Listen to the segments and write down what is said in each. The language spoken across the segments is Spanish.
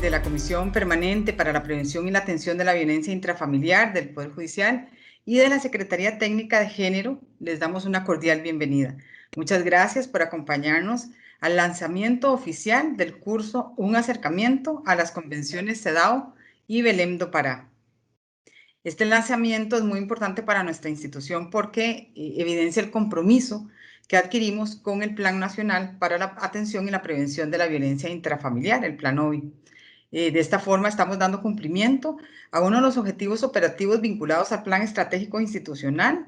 de la Comisión Permanente para la Prevención y la Atención de la Violencia Intrafamiliar del Poder Judicial y de la Secretaría Técnica de Género, les damos una cordial bienvenida. Muchas gracias por acompañarnos al lanzamiento oficial del curso Un acercamiento a las convenciones CEDAW y Belém do Pará. Este lanzamiento es muy importante para nuestra institución porque evidencia el compromiso que adquirimos con el Plan Nacional para la Atención y la Prevención de la Violencia Intrafamiliar, el Plan OVI. De esta forma estamos dando cumplimiento a uno de los objetivos operativos vinculados al Plan Estratégico Institucional,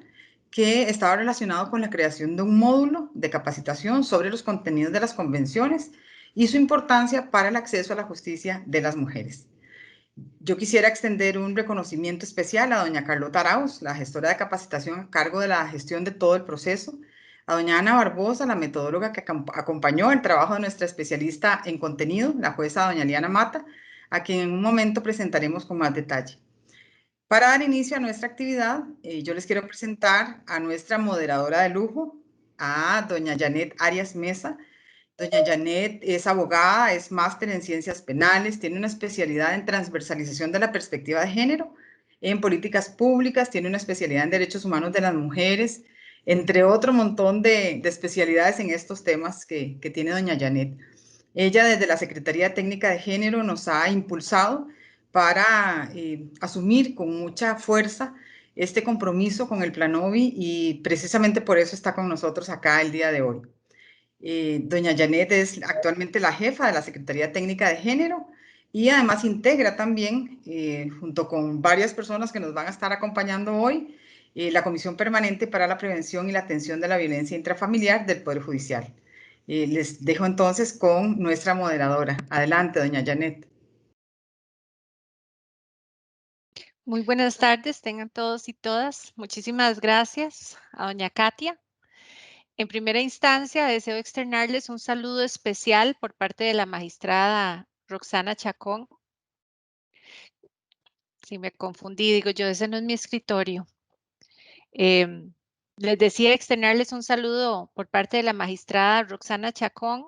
que estaba relacionado con la creación de un módulo de capacitación sobre los contenidos de las convenciones y su importancia para el acceso a la justicia de las mujeres. Yo quisiera extender un reconocimiento especial a doña Carlota Arauz, la gestora de capacitación a cargo de la gestión de todo el proceso, a doña Ana Barbosa, la metodóloga que acompañó el trabajo de nuestra especialista en contenido, la jueza doña Liana Mata, a quien en un momento presentaremos con más detalle. Para dar inicio a nuestra actividad, yo les quiero presentar a nuestra moderadora de lujo, a doña Janet Arias Mesa. Doña Janet es abogada, es máster en ciencias penales, tiene una especialidad en transversalización de la perspectiva de género, en políticas públicas, tiene una especialidad en derechos humanos de las mujeres, entre otro montón de especialidades en estos temas que tiene doña Janet. Ella desde la Secretaría Técnica de Género nos ha impulsado para asumir con mucha fuerza este compromiso con el Plan OVI y precisamente por eso está con nosotros acá el día de hoy. Doña Janet es actualmente la jefa de la Secretaría Técnica de Género y además integra también, junto con varias personas que nos van a estar acompañando hoy, la Comisión Permanente para la Prevención y la Atención de la Violencia Intrafamiliar del Poder Judicial. Les dejo entonces con nuestra moderadora. Adelante, doña Janet. Muy buenas tardes, tengan todos y todas. Muchísimas gracias a doña Katia. En primera instancia, deseo externarles un saludo especial por parte de la magistrada Roxana Chacón. Si me confundí, digo yo, ese no es mi escritorio. Les decía externarles un saludo por parte de la magistrada Roxana Chacón,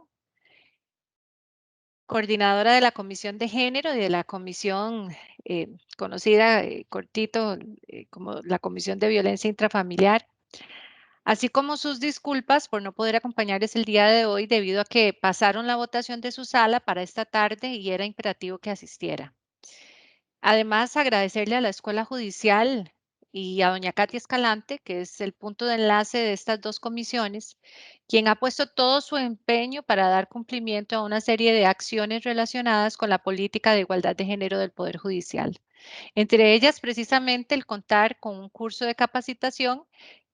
coordinadora de la Comisión de Género y de la comisión conocida cortito como la Comisión de Violencia Intrafamiliar, así como sus disculpas por no poder acompañarles el día de hoy debido a que pasaron la votación de su sala para esta tarde y era imperativo que asistiera. Además, agradecerle a la Escuela Judicial y a doña Katia Escalante, que es el punto de enlace de estas dos comisiones, quien ha puesto todo su empeño para dar cumplimiento a una serie de acciones relacionadas con la política de igualdad de género del Poder Judicial. Entre ellas, precisamente, el contar con un curso de capacitación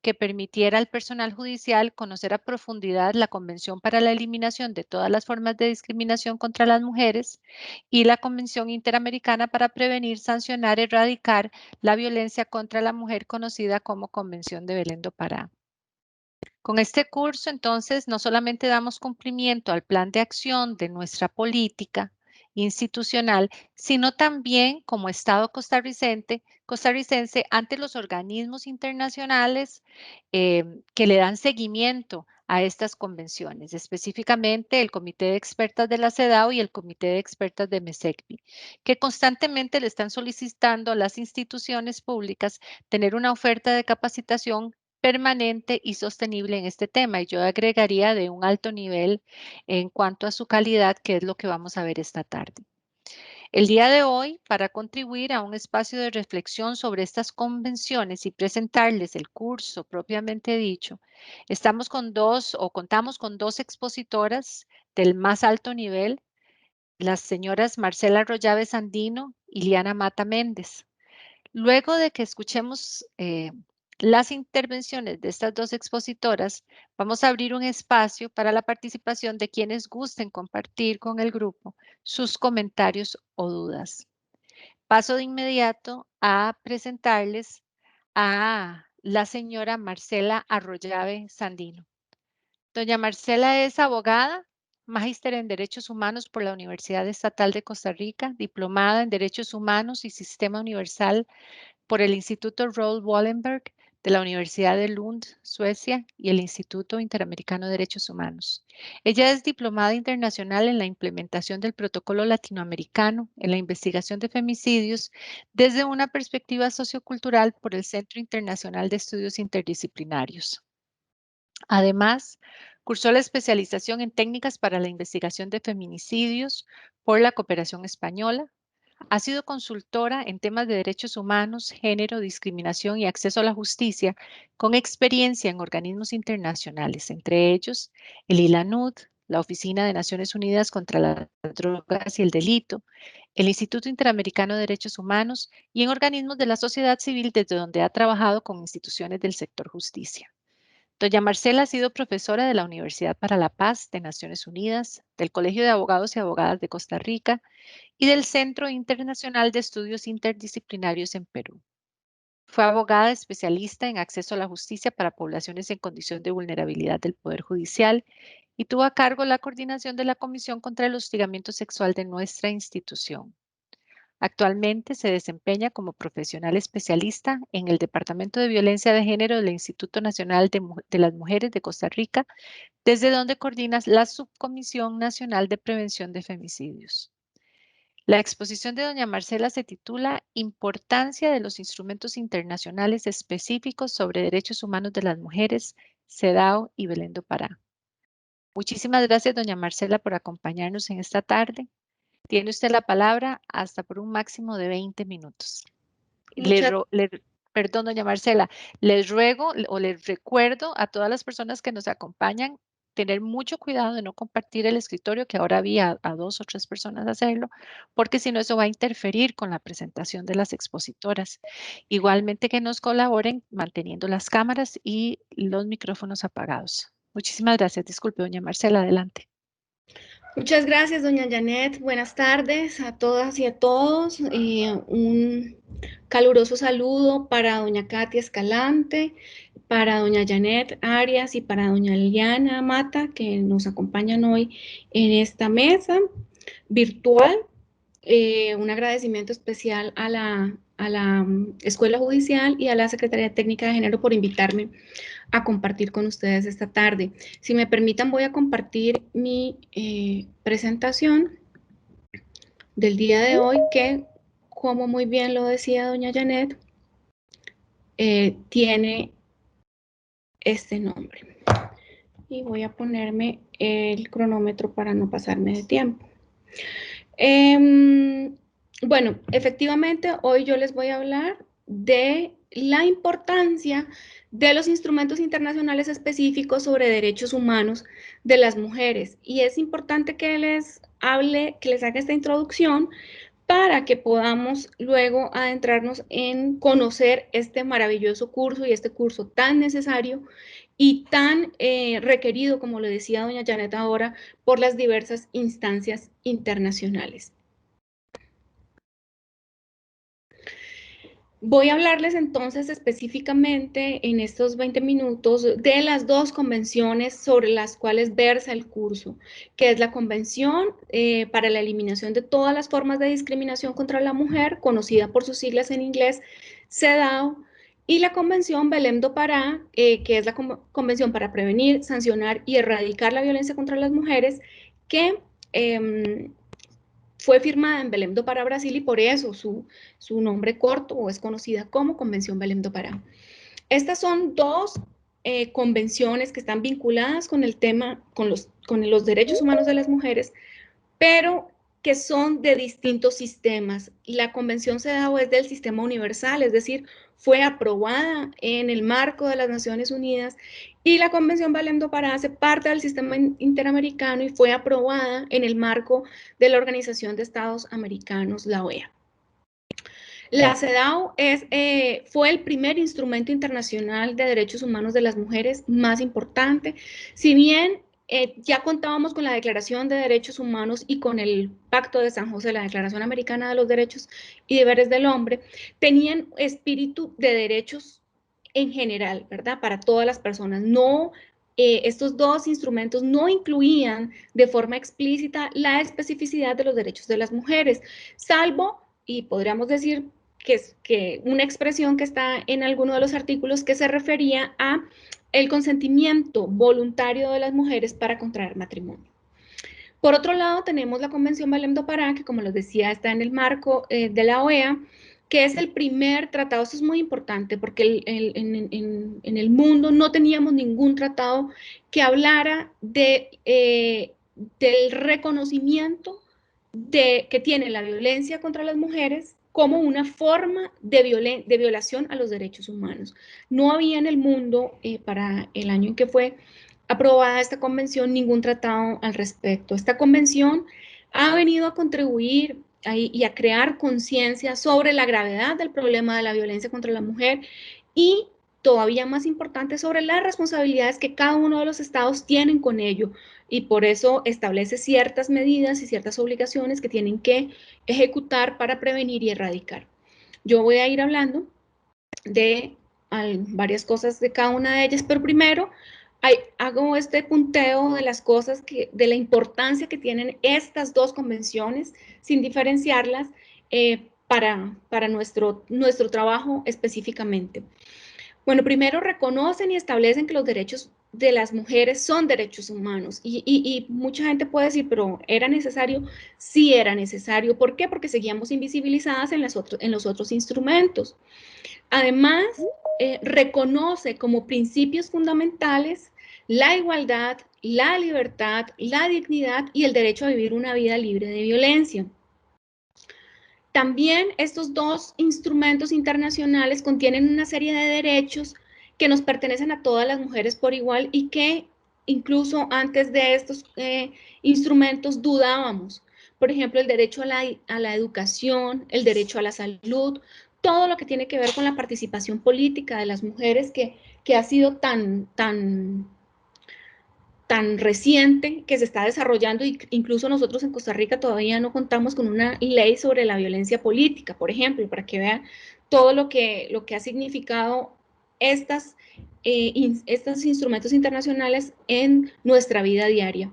que permitiera al personal judicial conocer a profundidad la Convención para la Eliminación de todas las formas de discriminación contra las mujeres y la Convención Interamericana para prevenir, sancionar, erradicar la violencia contra la mujer, conocida como Convención de Belém do Pará. Con este curso, entonces, no solamente damos cumplimiento al plan de acción de nuestra política institucional, sino también como Estado costarricense ante los organismos internacionales que le dan seguimiento a estas convenciones, específicamente el Comité de Expertas de la CEDAW y el Comité de Expertas de MESECBI, que constantemente le están solicitando a las instituciones públicas tener una oferta de capacitación permanente y sostenible en este tema. Y yo agregaría de un alto nivel en cuanto a su calidad, que es lo que vamos a ver esta tarde. El día de hoy, para contribuir a un espacio de reflexión sobre estas convenciones y presentarles el curso propiamente dicho, contamos con dos expositoras del más alto nivel, las señoras Marcela Rollave Sandino y Liana Mata Méndez. Luego de que escuchemos las intervenciones de estas dos expositoras, vamos a abrir un espacio para la participación de quienes gusten compartir con el grupo sus comentarios o dudas. Paso de inmediato a presentarles a la señora Marcela Arroyave Sandino. Doña Marcela es abogada, magíster en Derechos Humanos por la Universidad Estatal de Costa Rica, diplomada en Derechos Humanos y Sistema Universal por el Instituto Raoul Wallenberg, de la Universidad de Lund, Suecia, y el Instituto Interamericano de Derechos Humanos. Ella es diplomada internacional en la implementación del Protocolo Latinoamericano en la investigación de femicidios desde una perspectiva sociocultural por el Centro Internacional de Estudios Interdisciplinarios. Además, cursó la especialización en técnicas para la investigación de feminicidios por la Cooperación Española. Ha sido consultora en temas de derechos humanos, género, discriminación y acceso a la justicia, con experiencia en organismos internacionales, entre ellos el ILANUD, la Oficina de Naciones Unidas contra las Drogas y el Delito, el Instituto Interamericano de Derechos Humanos y en organismos de la sociedad civil desde donde ha trabajado con instituciones del sector justicia. Doña Marcela ha sido profesora de la Universidad para la Paz de Naciones Unidas, del Colegio de Abogados y Abogadas de Costa Rica y del Centro Internacional de Estudios Interdisciplinarios en Perú. Fue abogada especialista en acceso a la justicia para poblaciones en condición de vulnerabilidad del Poder Judicial y tuvo a cargo la coordinación de la Comisión contra el Hostigamiento Sexual de nuestra institución. Actualmente se desempeña como profesional especialista en el Departamento de Violencia de Género del Instituto Nacional de las Mujeres de Costa Rica, desde donde coordina la Subcomisión Nacional de Prevención de Femicidios. La exposición de doña Marcela se titula Importancia de los instrumentos internacionales específicos sobre derechos humanos de las mujeres, CEDAW y Belén do Pará. Muchísimas gracias, doña Marcela, por acompañarnos en esta tarde. Tiene usted la palabra hasta por un máximo de 20 minutos. Perdón, doña Marcela, les ruego o les recuerdo a todas las personas que nos acompañan tener mucho cuidado de no compartir el escritorio, que ahora había a 2 o 3 personas hacerlo, porque si no eso va a interferir con la presentación de las expositoras. Igualmente que nos colaboren manteniendo las cámaras y los micrófonos apagados. Muchísimas gracias. Disculpe, doña Marcela, adelante. Muchas gracias, doña Janet. Buenas tardes a todas y a todos. Un caluroso saludo para doña Katia Escalante, para doña Janet Arias y para doña Liliana Mata, que nos acompañan hoy en esta mesa virtual. Un agradecimiento especial a la Escuela Judicial y a la Secretaría Técnica de Género por invitarme a compartir con ustedes esta tarde. Si me permitan, voy a compartir mi presentación del día de hoy, que, como muy bien lo decía doña Janet, tiene este nombre. Y voy a ponerme el cronómetro para no pasarme de tiempo. Bueno, efectivamente, hoy yo les voy a hablar de la importancia de los instrumentos internacionales específicos sobre derechos humanos de las mujeres. Y es importante que les hable, que les haga esta introducción para que podamos luego adentrarnos en conocer este maravilloso curso y este curso tan necesario y tan requerido, como lo decía doña Janet ahora, por las diversas instancias internacionales. Voy a hablarles entonces específicamente en estos 20 minutos de las 2 convenciones sobre las cuales versa el curso, que es la Convención para la Eliminación de todas las formas de discriminación contra la mujer, conocida por sus siglas en inglés CEDAW, y la Convención Belém do Pará, que es la Convención para prevenir, sancionar y erradicar la violencia contra las mujeres, que fue firmada en Belém do Pará, Brasil, y por eso su nombre corto o es conocida como Convención Belém do Pará. Estas son 2 convenciones que están vinculadas con el tema, con los derechos humanos de las mujeres, pero que son de distintos sistemas. La Convención CEDAW es del sistema universal, es decir, fue aprobada en el marco de las Naciones Unidas, y la Convención Belém do Pará hace parte del sistema interamericano y fue aprobada en el marco de la Organización de Estados Americanos, la OEA. La CEDAW fue el primer instrumento internacional de derechos humanos de las mujeres más importante. Si bien ya contábamos con la Declaración de Derechos Humanos y con el Pacto de San José, la Declaración Americana de los Derechos y Deberes del Hombre, tenían espíritu de derechos en general, ¿verdad? Para todas las personas. No, estos 2 instrumentos no incluían de forma explícita la especificidad de los derechos de las mujeres, salvo, y podríamos decir una expresión que está en alguno de los artículos que se refería a el consentimiento voluntario de las mujeres para contraer matrimonio. Por otro lado, tenemos la Convención Belém do Pará, que como les decía, está en el marco de la OEA, que es el primer tratado. Esto es muy importante porque en el mundo no teníamos ningún tratado que hablara del reconocimiento que tiene la violencia contra las mujeres como una forma de violación a los derechos humanos. No había en el mundo, para el año en que fue aprobada esta convención, ningún tratado al respecto. Esta convención ha venido a contribuir y a crear conciencia sobre la gravedad del problema de la violencia contra la mujer y, todavía más importante, sobre las responsabilidades que cada uno de los estados tienen con ello, y por eso establece ciertas medidas y ciertas obligaciones que tienen que ejecutar para prevenir y erradicar. Yo voy a ir hablando de varias cosas de cada una de ellas, pero primero hago este punteo de las cosas de la importancia que tienen estas dos convenciones, sin diferenciarlas, para nuestro trabajo específicamente. Bueno, primero reconocen y establecen que los derechos de las mujeres son derechos humanos, y mucha gente puede decir, pero ¿era necesario? Sí era necesario. ¿Por qué? Porque seguíamos invisibilizadas en los otros instrumentos. Además, reconoce como principios fundamentales la igualdad, la libertad, la dignidad y el derecho a vivir una vida libre de violencia. También estos dos instrumentos internacionales contienen una serie de derechos que nos pertenecen a todas las mujeres por igual y que incluso antes de estos instrumentos dudábamos. Por ejemplo, el derecho a la educación, el derecho a la salud, todo lo que tiene que ver con la participación política de las mujeres que ha sido tan reciente, que se está desarrollando, y incluso nosotros en Costa Rica todavía no contamos con una ley sobre la violencia política, por ejemplo, para que vean todo lo que ha significado estos instrumentos internacionales en nuestra vida diaria.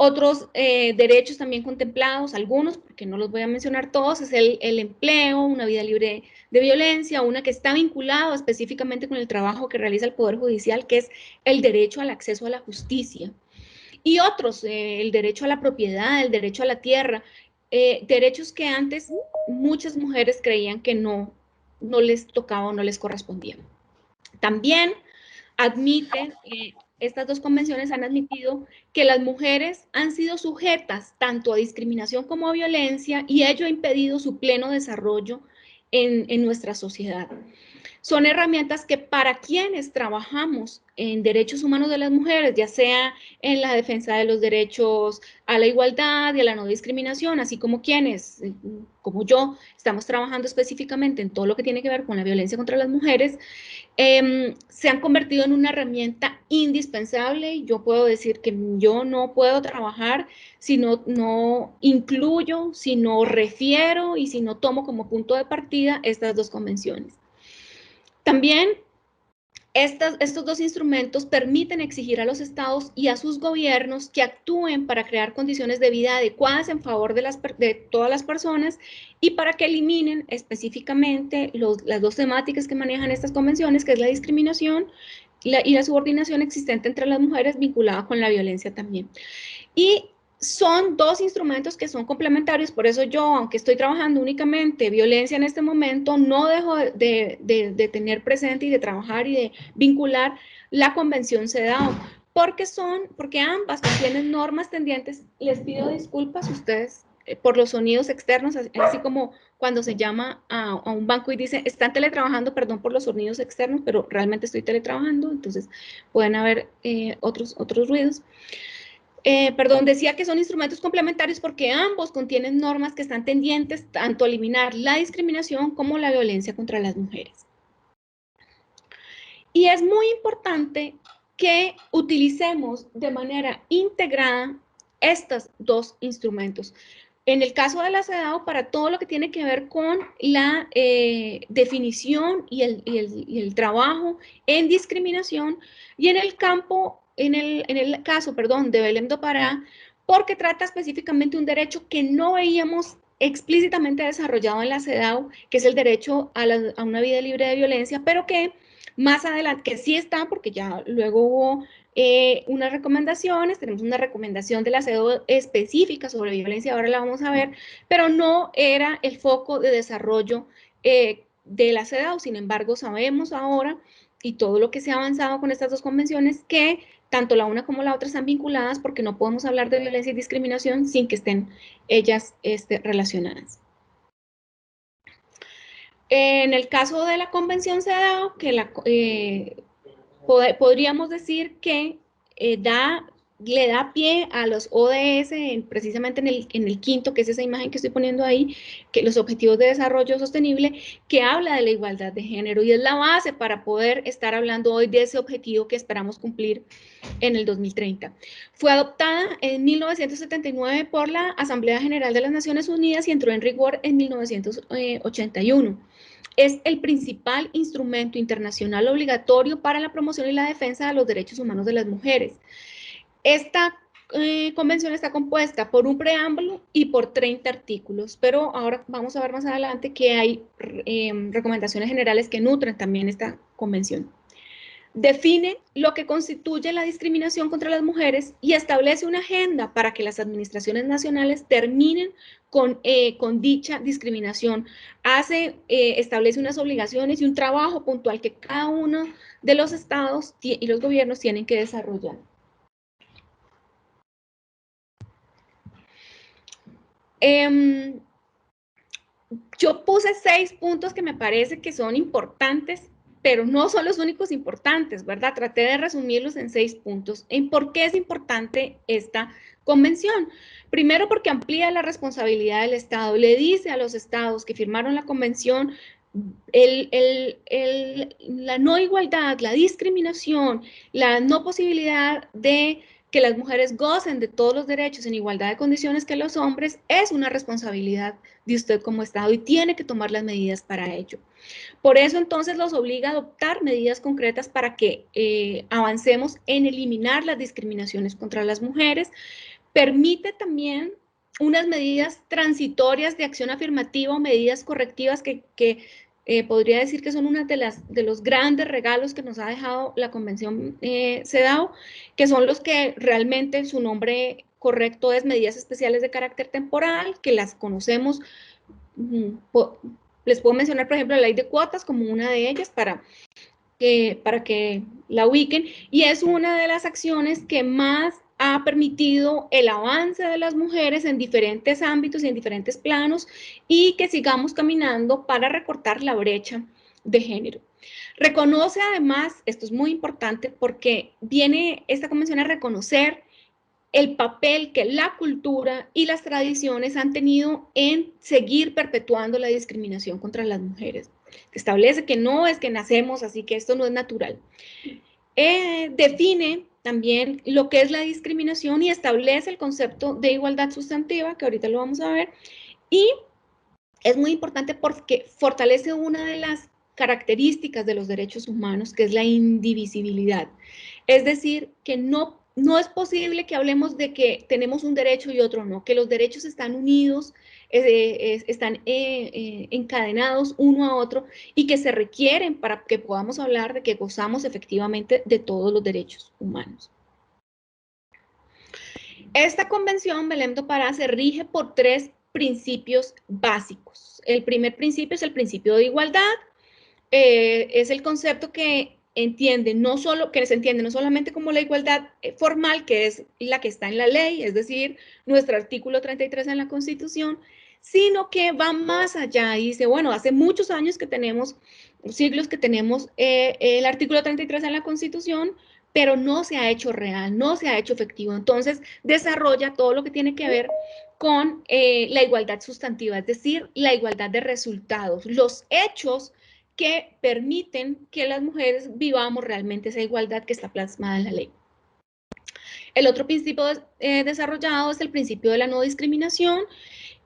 Otros derechos también contemplados, algunos, porque no los voy a mencionar todos, es el empleo, una vida libre de violencia, una que está vinculada específicamente con el trabajo que realiza el Poder Judicial, que es el derecho al acceso a la justicia. Y otros, el derecho a la propiedad, el derecho a la tierra, derechos que antes muchas mujeres creían que no les tocaba o no les correspondían. También admiten, estas dos convenciones han admitido que las mujeres han sido sujetas tanto a discriminación como a violencia, y ello ha impedido su pleno desarrollo en nuestra sociedad. Son herramientas que para quienes trabajamos en derechos humanos de las mujeres, ya sea en la defensa de los derechos a la igualdad y a la no discriminación, así como quienes, como yo, estamos trabajando específicamente en todo lo que tiene que ver con la violencia contra las mujeres, se han convertido en una herramienta indispensable. Yo puedo decir que yo no puedo trabajar si no incluyo, si no refiero y si no tomo como punto de partida estas dos convenciones. También estos dos instrumentos permiten exigir a los estados y a sus gobiernos que actúen para crear condiciones de vida adecuadas en favor de todas las personas, y para que eliminen específicamente las dos temáticas que manejan estas convenciones, que es la discriminación y la subordinación existente entre las mujeres, vinculada con la violencia también. Y son dos instrumentos que son complementarios. Por eso yo, aunque estoy trabajando únicamente violencia en este momento, no dejo de tener presente y de trabajar y de vincular la Convención CEDAW, porque ambas contienen normas tendientes. Les pido disculpas a ustedes por los sonidos externos, así como cuando se llama a un banco y dice, están teletrabajando, perdón por los sonidos externos, pero realmente estoy teletrabajando, entonces pueden haber otros ruidos. Perdón, decía que son instrumentos complementarios porque ambos contienen normas que están tendientes tanto a eliminar la discriminación como la violencia contra las mujeres. Y es muy importante que utilicemos de manera integrada estos dos instrumentos. En el caso de la CEDAW, para todo lo que tiene que ver con la definición y el trabajo en discriminación, y en el caso de Belém do Pará, porque trata específicamente un derecho que no veíamos explícitamente desarrollado en la CEDAW, que es el derecho a una vida libre de violencia, pero que más adelante, que sí está, porque ya luego hubo unas recomendaciones, tenemos una recomendación de la CEDAW específica sobre violencia, ahora la vamos a ver, pero no era el foco de desarrollo de la CEDAW. Sin embargo, sabemos ahora, y todo lo que se ha avanzado con estas dos convenciones, que tanto la una como la otra están vinculadas, porque no podemos hablar de violencia y discriminación sin que estén ellas relacionadas. En el caso de la Convención CEDAW, que podríamos decir que le da pie a los ODS, precisamente en el quinto, que es esa imagen que estoy poniendo ahí, que los Objetivos de Desarrollo Sostenible, que habla de la igualdad de género, y es la base para poder estar hablando hoy de ese objetivo que esperamos cumplir en el 2030. Fue adoptada en 1979 por la Asamblea General de las Naciones Unidas y entró en rigor en 1981. Es el principal instrumento internacional obligatorio para la promoción y la defensa de los derechos humanos de las mujeres. Esta convención está compuesta por un preámbulo y por 30 artículos, pero ahora vamos a ver más adelante que hay recomendaciones generales que nutren también esta convención. Define lo que constituye la discriminación contra las mujeres y establece una agenda para que las administraciones nacionales terminen con dicha discriminación. Establece unas obligaciones y un trabajo puntual que cada uno de los estados y los gobiernos tienen que desarrollar. Yo puse 6 puntos que me parece que son importantes, pero no son los únicos importantes, ¿verdad? Traté de resumirlos en 6 puntos. ¿En por qué es importante esta convención? Primero, porque amplía la responsabilidad del Estado. Le dice a los estados que firmaron la convención la no igualdad, la discriminación, la no posibilidad de que las mujeres gocen de todos los derechos en igualdad de condiciones que los hombres es una responsabilidad de usted como Estado y tiene que tomar las medidas para ello. Por eso entonces los obliga a adoptar medidas concretas para que avancemos en eliminar las discriminaciones contra las mujeres. Permite también unas medidas transitorias de acción afirmativa o medidas correctivas que podría decir que son una de los grandes regalos que nos ha dejado la Convención CEDAW, que son los que realmente su nombre correcto es medidas especiales de carácter temporal, que las conocemos. Les puedo mencionar, por ejemplo, la ley de cuotas como una de ellas para que la ubiquen, y es una de las acciones que más ha permitido el avance de las mujeres en diferentes ámbitos y en diferentes planos, y que sigamos caminando para recortar la brecha de género. Reconoce además, esto es muy importante porque viene esta convención a reconocer el papel que la cultura y las tradiciones han tenido en seguir perpetuando la discriminación contra las mujeres. Establece que no es que nacemos, así que esto no es natural. Define también lo que es la discriminación y establece el concepto de igualdad sustantiva, que ahorita lo vamos a ver, y es muy importante porque fortalece una de las características de los derechos humanos, que es la indivisibilidad. Es decir, que no es posible que hablemos de que tenemos un derecho y otro no, que los derechos están unidos, están encadenados uno a otro y que se requieren para que podamos hablar de que gozamos efectivamente de todos los derechos humanos. Esta convención, Belém do Pará, se rige por 3 principios básicos. El primer principio es el principio de igualdad, es el concepto que se entiende no solamente como la igualdad formal, que es la que está en la ley, es decir, nuestro artículo 33 en la Constitución, sino que va más allá y dice, bueno, hace muchos años que tenemos, siglos que tenemos el artículo 33 en la Constitución, pero no se ha hecho real, no se ha hecho efectivo. Entonces, desarrolla todo lo que tiene que ver con la igualdad sustantiva, es decir, la igualdad de resultados, los hechos que permiten que las mujeres vivamos realmente esa igualdad que está plasmada en la ley. El otro principio desarrollado es el principio de la no discriminación,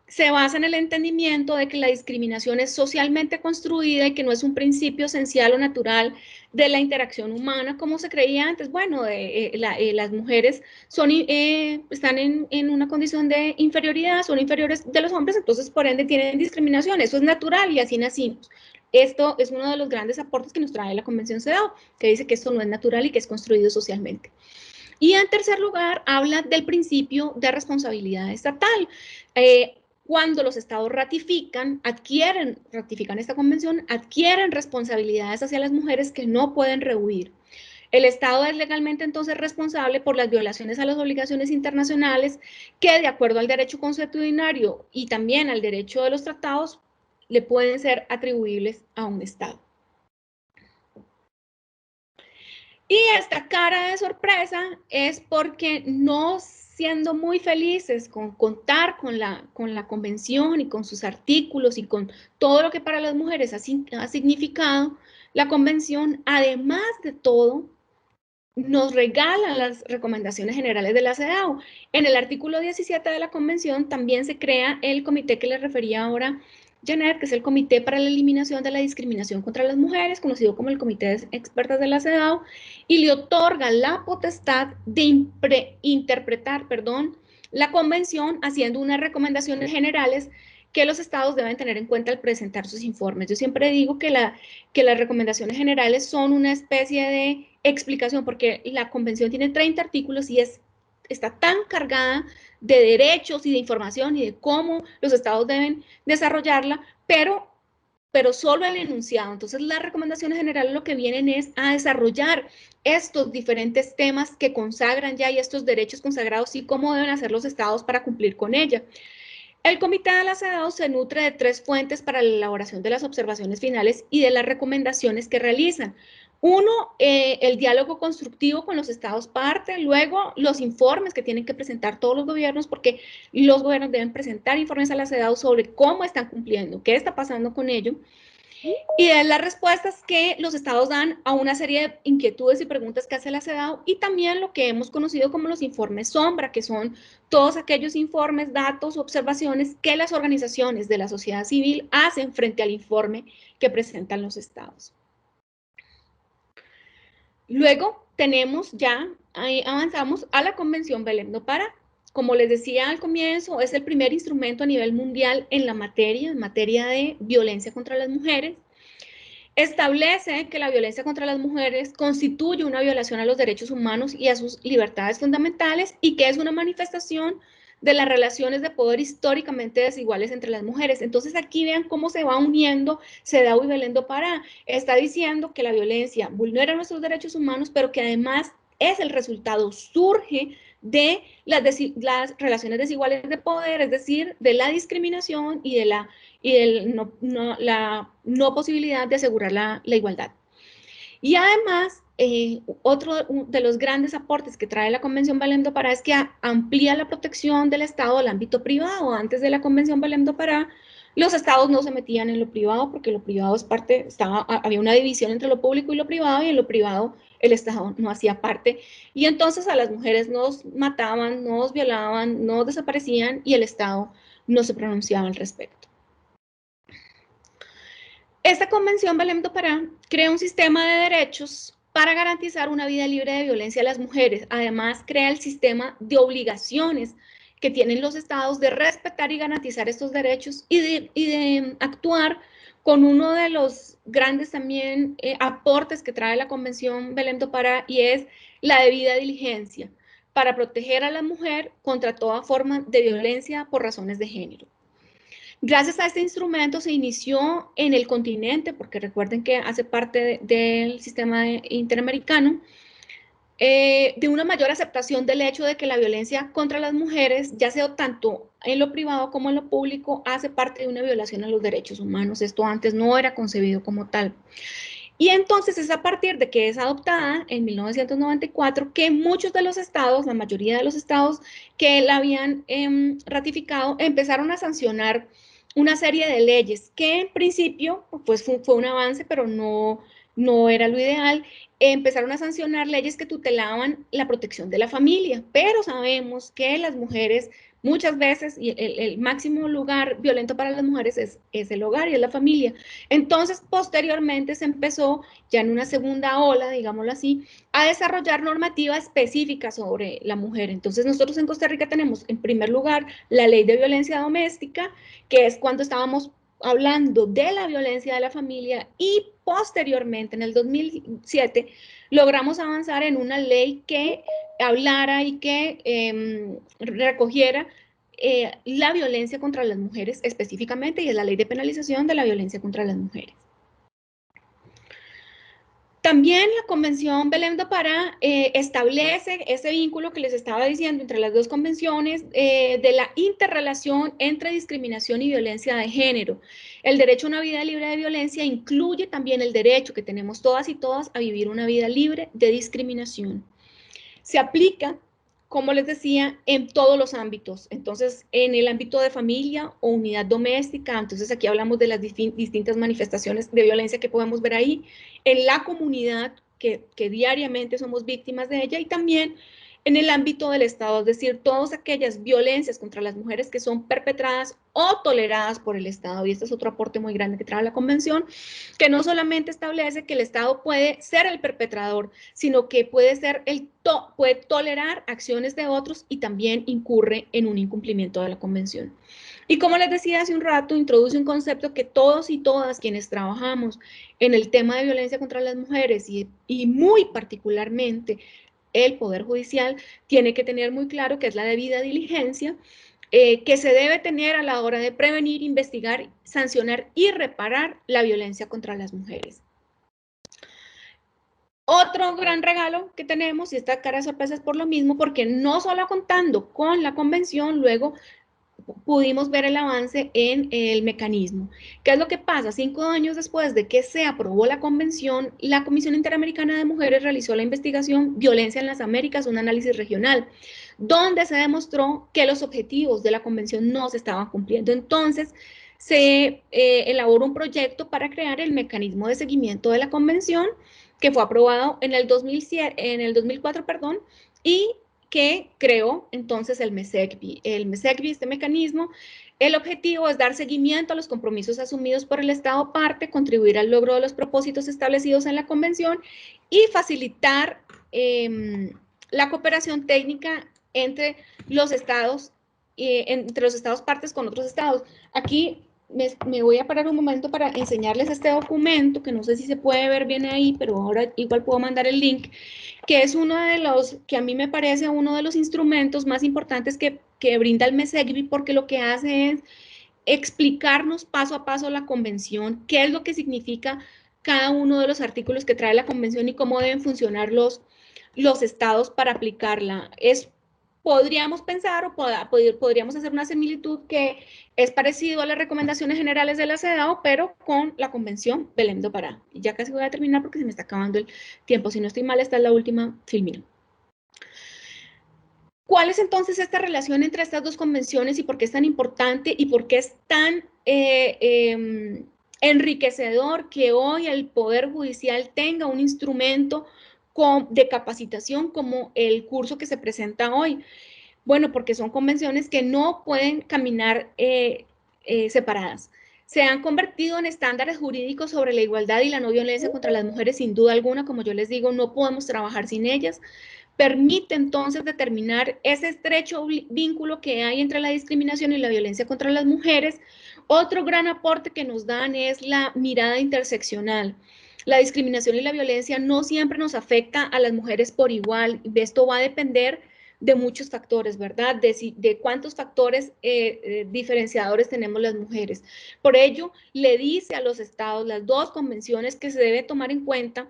se basa en el entendimiento de que la discriminación es socialmente construida y que no es un principio esencial o natural de la interacción humana, como se creía antes. Bueno, las mujeres están en una condición de inferioridad, son inferiores de los hombres, entonces por ende tienen discriminación. Eso es natural y así nacimos. Esto es uno de los grandes aportes que nos trae la Convención CEDAW, que dice que esto no es natural y que es construido socialmente. Y en tercer lugar, habla del principio de responsabilidad estatal. Cuando los estados ratifican esta convención, adquieren responsabilidades hacia las mujeres que no pueden rehuir. El Estado es legalmente entonces responsable por las violaciones a las obligaciones internacionales que, de acuerdo al derecho consuetudinario y también al derecho de los tratados, le pueden ser atribuibles a un Estado. Y esta cara de sorpresa es porque no siendo muy felices con contar con la convención y con sus artículos y con todo lo que para las mujeres ha significado, la convención, además de todo, nos regala las recomendaciones generales de la CEDAW. En el artículo 17 de la convención también se crea el comité que le refería ahora Janet, que es el Comité para la Eliminación de la Discriminación contra las Mujeres, conocido como el Comité de Expertas de la CEDAW, y le otorga la potestad de interpretar la convención haciendo unas recomendaciones generales que los estados deben tener en cuenta al presentar sus informes. Yo siempre digo que las recomendaciones generales son una especie de explicación, porque la convención tiene 30 artículos y está tan cargada de derechos y de información y de cómo los estados deben desarrollarla, pero solo el enunciado. Entonces, las recomendaciones generales lo que vienen es a desarrollar estos diferentes temas que consagran ya y estos derechos consagrados y cómo deben hacer los estados para cumplir con ella. El Comité de la CEDAW se nutre de 3 fuentes para la elaboración de las observaciones finales y de las recomendaciones que realizan. Uno, el diálogo constructivo con los estados parte, luego los informes que tienen que presentar todos los gobiernos, porque los gobiernos deben presentar informes a la CEDAW sobre cómo están cumpliendo, qué está pasando con ello, y de las respuestas que los estados dan a una serie de inquietudes y preguntas que hace la CEDAW, y también lo que hemos conocido como los informes sombra, que son todos aquellos informes, datos, observaciones que las organizaciones de la sociedad civil hacen frente al informe que presentan los estados. Luego tenemos ya, ahí avanzamos a la Convención Belém do Pará. Como les decía al comienzo, es el primer instrumento a nivel mundial en materia de violencia contra las mujeres. Establece que la violencia contra las mujeres constituye una violación a los derechos humanos y a sus libertades fundamentales y que es una manifestación de las relaciones de poder históricamente desiguales entre las mujeres. Entonces aquí vean cómo se va uniendo CEDAW y Belém do Pará. Está diciendo que la violencia vulnera nuestros derechos humanos, pero que además es el resultado, surge de las relaciones desiguales de poder, es decir, de la discriminación y de la no posibilidad de asegurar la igualdad. Y además, otro de los grandes aportes que trae la Convención Belém do Pará es que amplía la protección del Estado al ámbito privado. Antes de la Convención Belém do Pará, los estados no se metían en lo privado porque lo privado es parte, había una división entre lo público y lo privado, y en lo privado el Estado no hacía parte. Y entonces a las mujeres nos mataban, nos violaban, nos desaparecían y el Estado no se pronunciaba al respecto. Esta Convención Belém do Pará crea un sistema de derechos para garantizar una vida libre de violencia a las mujeres. Además, crea el sistema de obligaciones que tienen los estados de respetar y garantizar estos derechos y de actuar con uno de los grandes también aportes que trae la Convención Belém do Pará, y es la debida diligencia para proteger a la mujer contra toda forma de violencia por razones de género. Gracias a este instrumento se inició en el continente, porque recuerden que hace parte del sistema interamericano, de una mayor aceptación del hecho de que la violencia contra las mujeres, ya sea tanto en lo privado como en lo público, hace parte de una violación a los derechos humanos. Esto antes no era concebido como tal. Y entonces es a partir de que es adoptada en 1994 que muchos de los estados, la mayoría de los estados que la habían ratificado, empezaron a sancionar una serie de leyes que en principio pues fue un avance, pero no era lo ideal. Empezaron a sancionar leyes que tutelaban la protección de la familia, pero sabemos que las mujeres Muchas veces el máximo lugar violento para las mujeres es el hogar y es la familia. Entonces, posteriormente se empezó, ya en una segunda ola, digámoslo así, a desarrollar normativa específica sobre la mujer. Entonces, nosotros en Costa Rica tenemos, en primer lugar, la Ley de Violencia Doméstica, que es cuando estábamos hablando de la violencia de la familia, y posteriormente, en el 2007, logramos avanzar en una ley que hablara y que recogiera la violencia contra las mujeres específicamente, y es la Ley de Penalización de la Violencia contra las Mujeres. También la Convención Belém do Pará establece ese vínculo que les estaba diciendo entre las dos convenciones de la interrelación entre discriminación y violencia de género. El derecho a una vida libre de violencia incluye también el derecho que tenemos todas y todas a vivir una vida libre de discriminación. Se aplica, como les decía, en todos los ámbitos. Entonces, en el ámbito de familia o unidad doméstica, entonces aquí hablamos de las distintas manifestaciones de violencia que podemos ver ahí, en la comunidad, que diariamente somos víctimas de ella, y también en el ámbito del Estado, es decir, todas aquellas violencias contra las mujeres que son perpetradas o toleradas por el Estado. Y este es otro aporte muy grande que trae la Convención, que no solamente establece que el Estado puede ser el perpetrador, sino que puede tolerar acciones de otros y también incurre en un incumplimiento de la Convención. Y como les decía hace un rato, introduce un concepto que todos y todas quienes trabajamos en el tema de violencia contra las mujeres y muy particularmente el Poder Judicial tiene que tener muy claro, que es la debida diligencia que se debe tener a la hora de prevenir, investigar, sancionar y reparar la violencia contra las mujeres. Otro gran regalo que tenemos, y esta cara de sorpresa es por lo mismo, porque no solo contando con la convención, luego pudimos ver el avance en el mecanismo. ¿Qué es lo que pasa? 5 años después de que se aprobó la convención, la Comisión Interamericana de Mujeres realizó la investigación Violencia en las Américas, un análisis regional, donde se demostró que los objetivos de la convención no se estaban cumpliendo. Entonces, se elaboró un proyecto para crear el mecanismo de seguimiento de la convención, que fue aprobado en el 2004, y que creó entonces el MESECVI. El MESECVI, este mecanismo, el objetivo es dar seguimiento a los compromisos asumidos por el Estado parte, contribuir al logro de los propósitos establecidos en la Convención y facilitar la cooperación técnica entre los Estados partes con otros Estados. Aquí me voy a parar un momento para enseñarles este documento, que no sé si se puede ver bien ahí, pero ahora igual puedo mandar el link, que es uno de los, que a mí me parece uno de los instrumentos más importantes que brinda el MESECVI, porque lo que hace es explicarnos paso a paso la convención, qué es lo que significa cada uno de los artículos que trae la convención y cómo deben funcionar los estados para aplicarla. Podríamos pensar o podríamos hacer una similitud que es parecido a las recomendaciones generales de la CEDAW, pero con la Convención Belém do Pará. Y ya casi voy a terminar porque se me está acabando el tiempo. Si no estoy mal, esta es la última filmina. ¿Cuál es entonces esta relación entre estas dos convenciones y por qué es tan importante y por qué es tan enriquecedor que hoy el Poder Judicial tenga un instrumento de capacitación como el curso que se presenta hoy? Bueno, porque son convenciones que no pueden caminar separadas. Se han convertido en estándares jurídicos sobre la igualdad y la no violencia contra las mujeres, sin duda alguna. Como yo les digo, no podemos trabajar sin ellas. Permite entonces determinar ese estrecho vínculo que hay entre la discriminación y la violencia contra las mujeres. Otro gran aporte que nos dan es la mirada interseccional. La discriminación y la violencia no siempre nos afecta a las mujeres por igual. Esto va a depender de muchos factores, ¿verdad? De cuántos factores diferenciadores tenemos las mujeres. Por ello, le dice a los estados, las dos convenciones, que se debe tomar en cuenta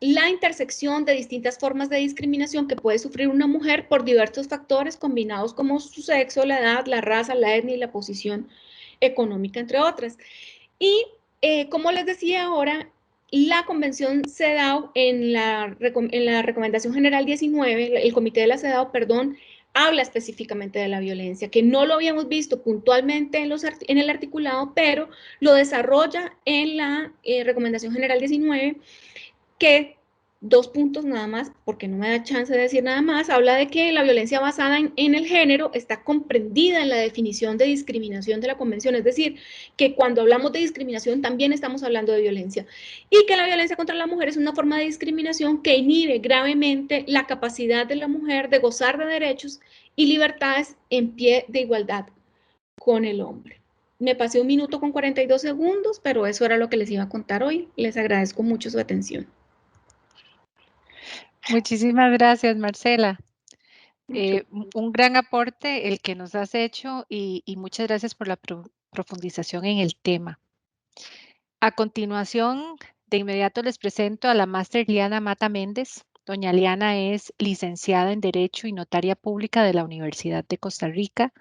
la intersección de distintas formas de discriminación que puede sufrir una mujer por diversos factores combinados como su sexo, la edad, la raza, la etnia y la posición económica, entre otras. Y como les decía ahora, la Convención CEDAW en la Recomendación General 19, el Comité de la CEDAW, habla específicamente de la violencia, que no lo habíamos visto puntualmente en el articulado, pero lo desarrolla en la Recomendación General 19, que 2 puntos nada más, porque no me da chance de decir nada más. Habla de que la violencia basada en el género está comprendida en la definición de discriminación de la Convención, es decir, que cuando hablamos de discriminación también estamos hablando de violencia, y que la violencia contra la mujer es una forma de discriminación que inhibe gravemente la capacidad de la mujer de gozar de derechos y libertades en pie de igualdad con el hombre. Me pasé 1 minuto con 42 segundos, pero eso era lo que les iba a contar hoy. Les agradezco mucho su atención. Muchísimas gracias, Marcela. Un gran aporte el que nos has hecho y muchas gracias por la profundización en el tema. A continuación, de inmediato les presento a la máster Liana Mata Méndez. Doña Liana es licenciada en Derecho y Notaria Pública de la Universidad de Costa Rica,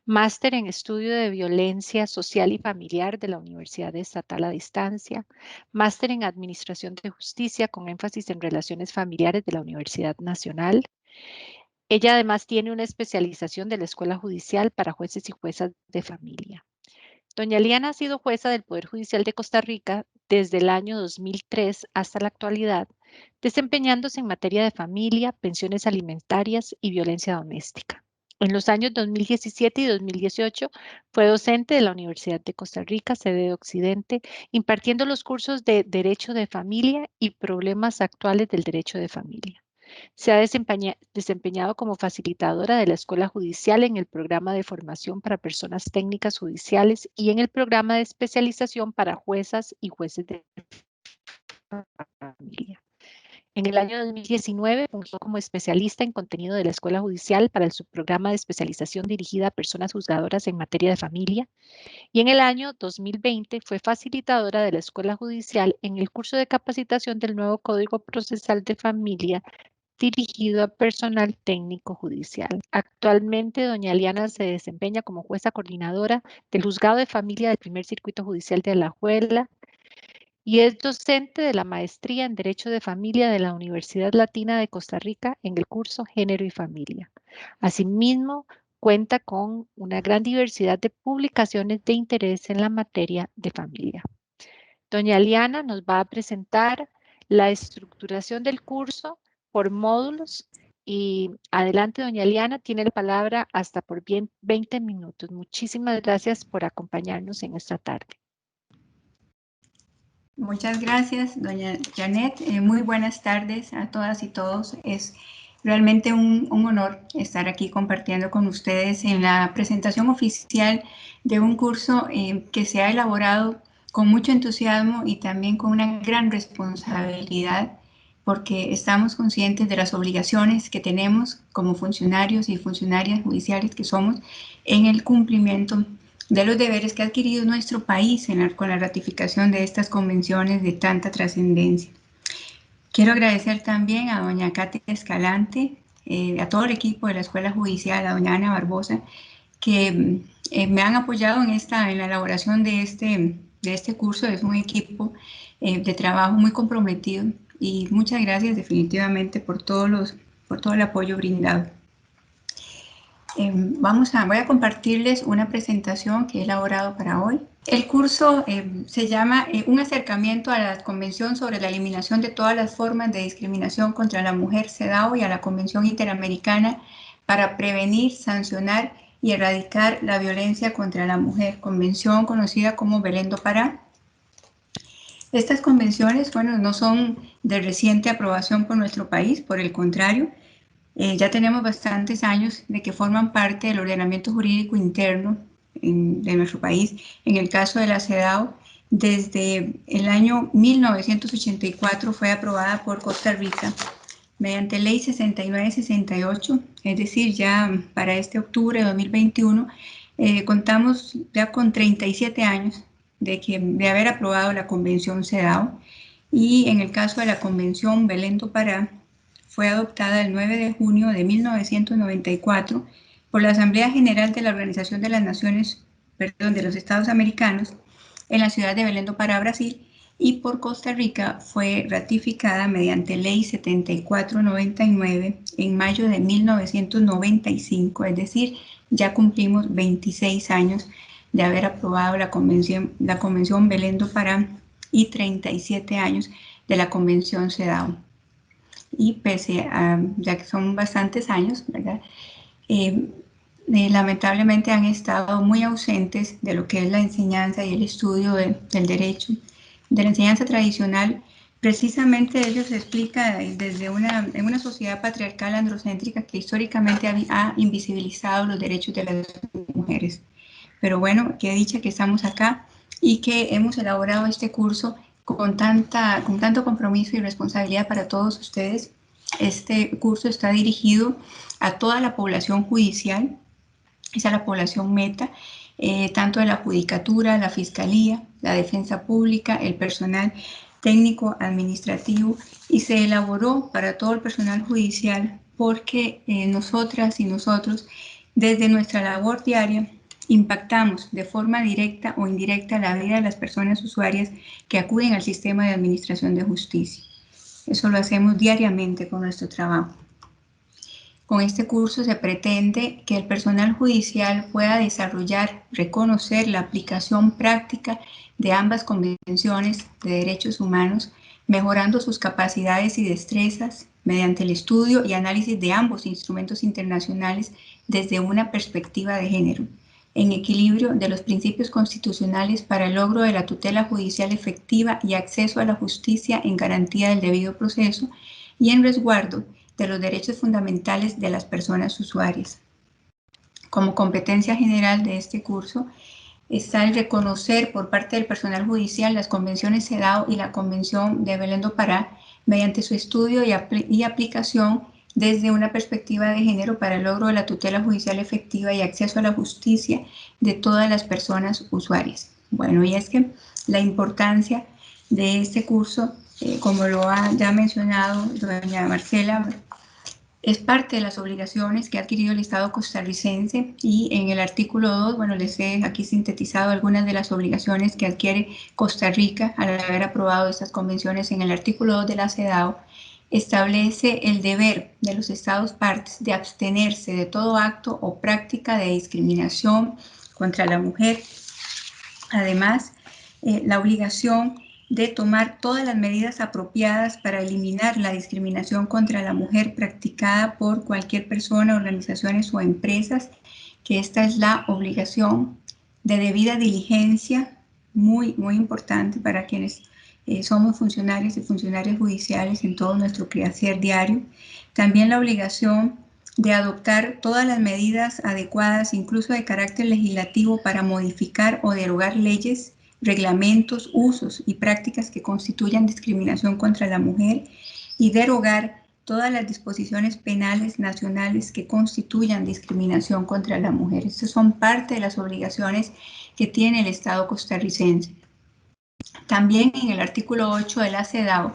máster en Estudio de Violencia Social y Familiar de la Universidad Estatal a Distancia, máster en Administración de Justicia con énfasis en Relaciones Familiares de la Universidad Nacional. Ella además tiene una especialización de la Escuela Judicial para Jueces y Juezas de Familia. Doña Liana ha sido jueza del Poder Judicial de Costa Rica desde el año 2003 hasta la actualidad, desempeñándose en materia de familia, pensiones alimentarias y violencia doméstica. En los años 2017 y 2018 fue docente de la Universidad de Costa Rica, sede de Occidente, impartiendo los cursos de Derecho de Familia y Problemas Actuales del Derecho de Familia. Se ha desempeñado como facilitadora de la Escuela Judicial en el programa de formación para personas técnicas judiciales y en el programa de especialización para juezas y jueces de familia. En el año 2019 fungió como especialista en contenido de la Escuela Judicial para el subprograma de especialización dirigida a personas juzgadoras en materia de familia. Y en el año 2020 fue facilitadora de la Escuela Judicial en el curso de capacitación del nuevo Código Procesal de Familia dirigido a personal técnico judicial. Actualmente, doña Liana se desempeña como jueza coordinadora del Juzgado de Familia del Primer Circuito Judicial de Alajuela y es docente de la Maestría en Derecho de Familia de la Universidad Latina de Costa Rica en el curso Género y Familia. Asimismo, cuenta con una gran diversidad de publicaciones de interés en la materia de familia. Doña Liana nos va a presentar la estructuración del curso por módulos y adelante, doña Liana, tiene la palabra hasta por 20 minutos. Muchísimas gracias por acompañarnos en esta tarde. Muchas gracias, doña Janet. Muy buenas tardes a todas y todos. Es realmente un honor estar aquí compartiendo con ustedes en la presentación oficial de un curso que se ha elaborado con mucho entusiasmo y también con una gran responsabilidad, porque estamos conscientes de las obligaciones que tenemos como funcionarios y funcionarias judiciales que somos en el cumplimiento de los deberes que ha adquirido nuestro país con la ratificación de estas convenciones de tanta trascendencia. Quiero agradecer también a doña Katia Escalante, a todo el equipo de la Escuela Judicial, a doña Ana Barbosa, que me han apoyado en la elaboración de este curso. Es un equipo de trabajo muy comprometido y muchas gracias definitivamente por todo el apoyo brindado. Voy a compartirles una presentación que he elaborado para hoy. El curso se llama Un acercamiento a la Convención sobre la Eliminación de todas las formas de discriminación contra la mujer, CEDAW, y a la Convención Interamericana para prevenir, sancionar y erradicar la violencia contra la mujer, convención conocida como Belém do Pará. Estas convenciones, bueno, no son de reciente aprobación por nuestro país, por el contrario, ya tenemos bastantes años de que forman parte del ordenamiento jurídico interno de nuestro país. En el caso de la CEDAW, desde el año 1984 fue aprobada por Costa Rica mediante ley 6968, es decir, ya para este octubre de 2021 contamos ya con 37 años de haber aprobado la Convención CEDAW, y en el caso de la Convención Belém do Pará, fue adoptada el 9 de junio de 1994 por la Asamblea General de la Organización de las Naciones, de los Estados Americanos, en la ciudad de Belém do Pará, Brasil, y por Costa Rica fue ratificada mediante Ley 7499 en mayo de 1995, es decir, ya cumplimos 26 años de haber aprobado la Convención Belém do Pará y 37 años de la Convención CEDAW. y pese a, ya que son bastantes años, ¿verdad? Lamentablemente han estado muy ausentes de lo que es la enseñanza y el estudio del derecho, de la enseñanza tradicional. Precisamente ello se explica desde en una sociedad patriarcal androcéntrica que históricamente ha invisibilizado los derechos de las mujeres. Pero bueno, qué dicha que estamos acá y que hemos elaborado este curso con tanto compromiso y responsabilidad para todos ustedes. Este curso está dirigido a toda la población judicial, es a la población meta, tanto de la judicatura, la fiscalía, la defensa pública, el personal técnico administrativo, y se elaboró para todo el personal judicial porque nosotras y nosotros desde nuestra labor diaria impactamos de forma directa o indirecta la vida de las personas usuarias que acuden al sistema de administración de justicia. Eso lo hacemos diariamente con nuestro trabajo. Con este curso se pretende que el personal judicial pueda desarrollar, reconocer la aplicación práctica de ambas convenciones de derechos humanos, mejorando sus capacidades y destrezas mediante el estudio y análisis de ambos instrumentos internacionales desde una perspectiva de género, en equilibrio de los principios constitucionales para el logro de la tutela judicial efectiva y acceso a la justicia en garantía del debido proceso y en resguardo de los derechos fundamentales de las personas usuarias. Como competencia general de este curso está el reconocer por parte del personal judicial las convenciones CEDAW y la Convención de Belém do Pará mediante su estudio y aplicación desde una perspectiva de género para el logro de la tutela judicial efectiva y acceso a la justicia de todas las personas usuarias. Bueno, y es que la importancia de este curso, como lo ha ya mencionado doña Marcela, es parte de las obligaciones que ha adquirido el Estado costarricense, y en el artículo 2, bueno, les he aquí sintetizado algunas de las obligaciones que adquiere Costa Rica al haber aprobado estas convenciones. En el artículo 2 de la CEDAW establece el deber de los Estados partes de abstenerse de todo acto o práctica de discriminación contra la mujer. Además, la obligación de tomar todas las medidas apropiadas para eliminar la discriminación contra la mujer practicada por cualquier persona, organizaciones o empresas, que esta es la obligación de debida diligencia, muy importante para quienes somos funcionarios y funcionarias judiciales en todo nuestro quehacer diario. También la obligación de adoptar todas las medidas adecuadas, incluso de carácter legislativo, para modificar o derogar leyes, reglamentos, usos y prácticas que constituyan discriminación contra la mujer, y derogar todas las disposiciones penales nacionales que constituyan discriminación contra la mujer. Estas son parte de las obligaciones que tiene el Estado costarricense. También en el artículo 8 de la CEDAW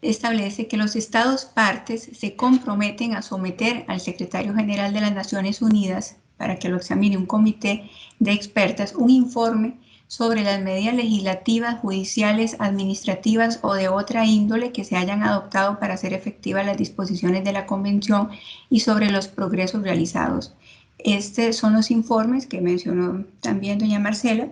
establece que los Estados partes se comprometen a someter al Secretario General de las Naciones Unidas, para que lo examine un comité de expertas, un informe sobre las medidas legislativas, judiciales, administrativas o de otra índole que se hayan adoptado para hacer efectivas las disposiciones de la Convención y sobre los progresos realizados. Estos son los informes que mencionó también doña Marcela.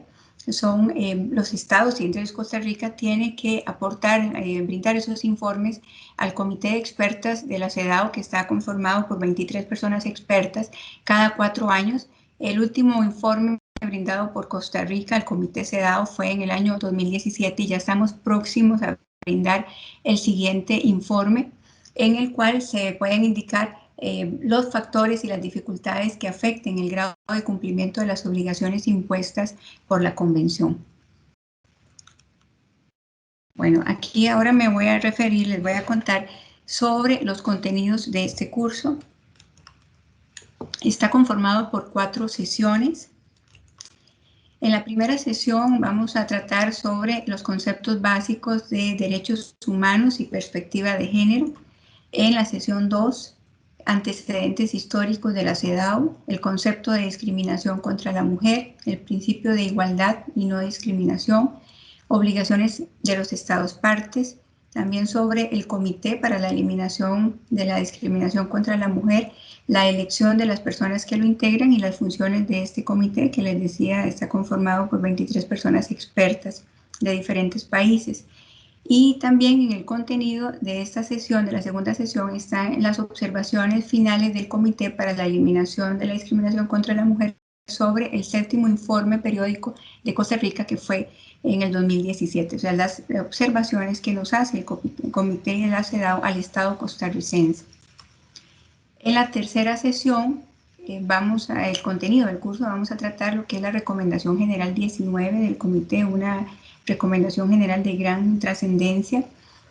Son los estados, y entonces Costa Rica tiene que aportar, brindar esos informes al comité de expertas de la CEDAW, que está conformado por 23 personas expertas cada 4 años. El último informe brindado por Costa Rica al comité CEDAW fue en el año 2017 y ya estamos próximos a brindar el siguiente informe, en el cual se pueden indicar los factores y las dificultades que afecten el grado de cumplimiento de las obligaciones impuestas por la Convención. Bueno, aquí ahora me voy a referir, les voy a contar sobre los contenidos de este curso. Está conformado por 4 sesiones. En la primera sesión vamos a tratar sobre los conceptos básicos de derechos humanos y perspectiva de género. En la sesión 2, antecedentes históricos de la CEDAW, el concepto de discriminación contra la mujer, el principio de igualdad y no discriminación, obligaciones de los Estados partes, también sobre el Comité para la Eliminación de la Discriminación contra la Mujer, la elección de las personas que lo integran y las funciones de este comité, que les decía está conformado por 23 personas expertas de diferentes países. Y también en el contenido de esta sesión, de la segunda sesión, están las observaciones finales del Comité para la Eliminación de la Discriminación contra la Mujer sobre el 7º informe periódico de Costa Rica, que fue en el 2017. O sea, las observaciones que nos hace el Comité de la CEDAW al Estado costarricense. En la tercera sesión, el contenido del curso, vamos a tratar lo que es la Recomendación General 19 del Comité, una recomendación general de gran trascendencia,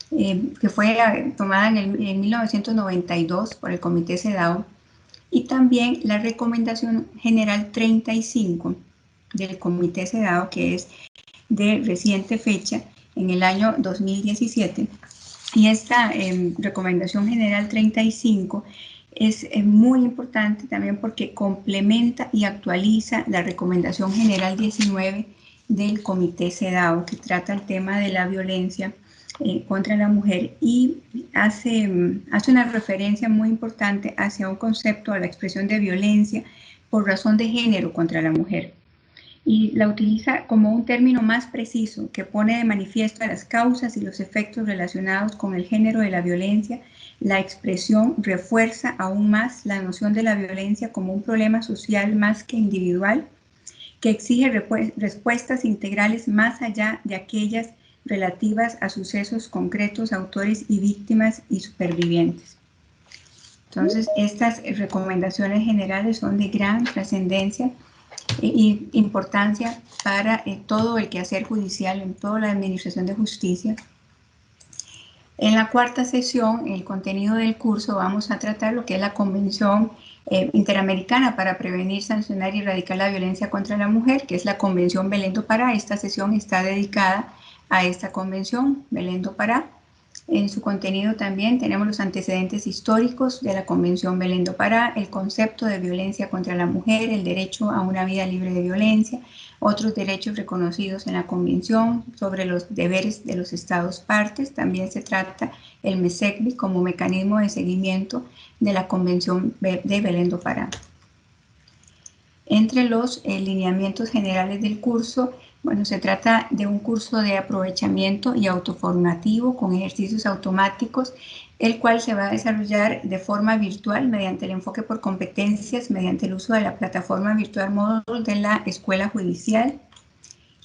que fue tomada en 1992 por el Comité CEDAW, y también la Recomendación General 35 del Comité CEDAW, que es de reciente fecha, en el año 2017, y esta Recomendación General 35 es muy importante también porque complementa y actualiza la Recomendación General 19 del Comité CEDAW, que trata el tema de la violencia contra la mujer, y hace una referencia muy importante hacia un concepto, a la expresión de violencia por razón de género contra la mujer, y la utiliza como un término más preciso que pone de manifiesto las causas y los efectos relacionados con el género de la violencia. La expresión refuerza aún más la noción de la violencia como un problema social más que individual, que exige respuestas integrales más allá de aquellas relativas a sucesos concretos, autores y víctimas y supervivientes. Entonces, estas recomendaciones generales son de gran trascendencia e importancia para todo el quehacer judicial, en toda la administración de justicia. En la cuarta sesión, el contenido del curso, vamos a tratar lo que es la Convención Interamericana para Prevenir, Sancionar y Erradicar la Violencia contra la Mujer, que es la Convención Belén do Pará. Esta sesión está dedicada a esta Convención Belén do Pará. En su contenido también tenemos los antecedentes históricos de la Convención Belén do Pará, el concepto de violencia contra la mujer, el derecho a una vida libre de violencia, otros derechos reconocidos en la Convención, sobre los deberes de los Estados partes. También se trata el MESECBI como mecanismo de seguimiento de la Convención de Belén do Pará. Entre los lineamientos generales del curso, bueno, se trata de un curso de aprovechamiento y autoformativo con ejercicios automáticos, el cual se va a desarrollar de forma virtual mediante el enfoque por competencias, mediante el uso de la plataforma virtual Moodle de la Escuela Judicial.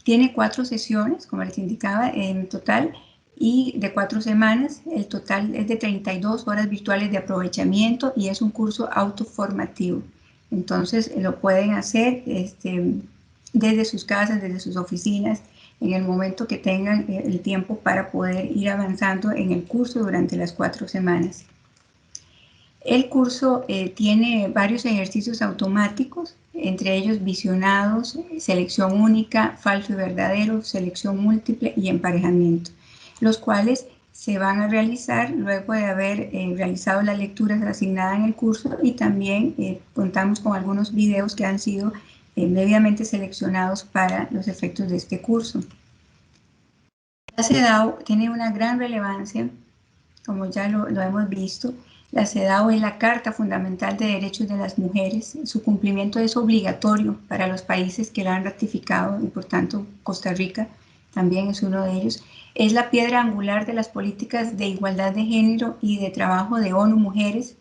Tiene 4 sesiones, como les indicaba, en total, y de 4 semanas. El total es de 32 horas virtuales de aprovechamiento y es un curso autoformativo. Entonces, lo pueden hacer desde sus casas, desde sus oficinas, en el momento que tengan el tiempo para poder ir avanzando en el curso durante las 4 semanas. El curso tiene varios ejercicios automáticos, entre ellos visionados, selección única, falso y verdadero, selección múltiple y emparejamiento, los cuales se van a realizar luego de haber realizado las lecturas asignadas en el curso, y también contamos con algunos videos que han sido debidamente seleccionados para los efectos de este curso. La CEDAW tiene una gran relevancia, como ya lo hemos visto. La CEDAW es la Carta Fundamental de Derechos de las Mujeres. Su cumplimiento es obligatorio para los países que la han ratificado, y por tanto Costa Rica también es uno de ellos. Es la piedra angular de las políticas de igualdad de género y de trabajo de ONU Mujeres,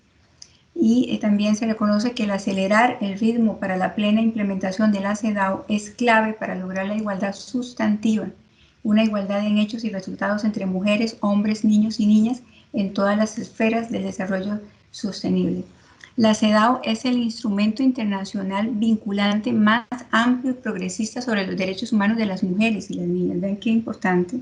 y también se reconoce que el acelerar el ritmo para la plena implementación de la CEDAW es clave para lograr la igualdad sustantiva, una igualdad en hechos y resultados entre mujeres, hombres, niños y niñas en todas las esferas del desarrollo sostenible. La CEDAW es el instrumento internacional vinculante más amplio y progresista sobre los derechos humanos de las mujeres y las niñas. ¿Ven qué importante?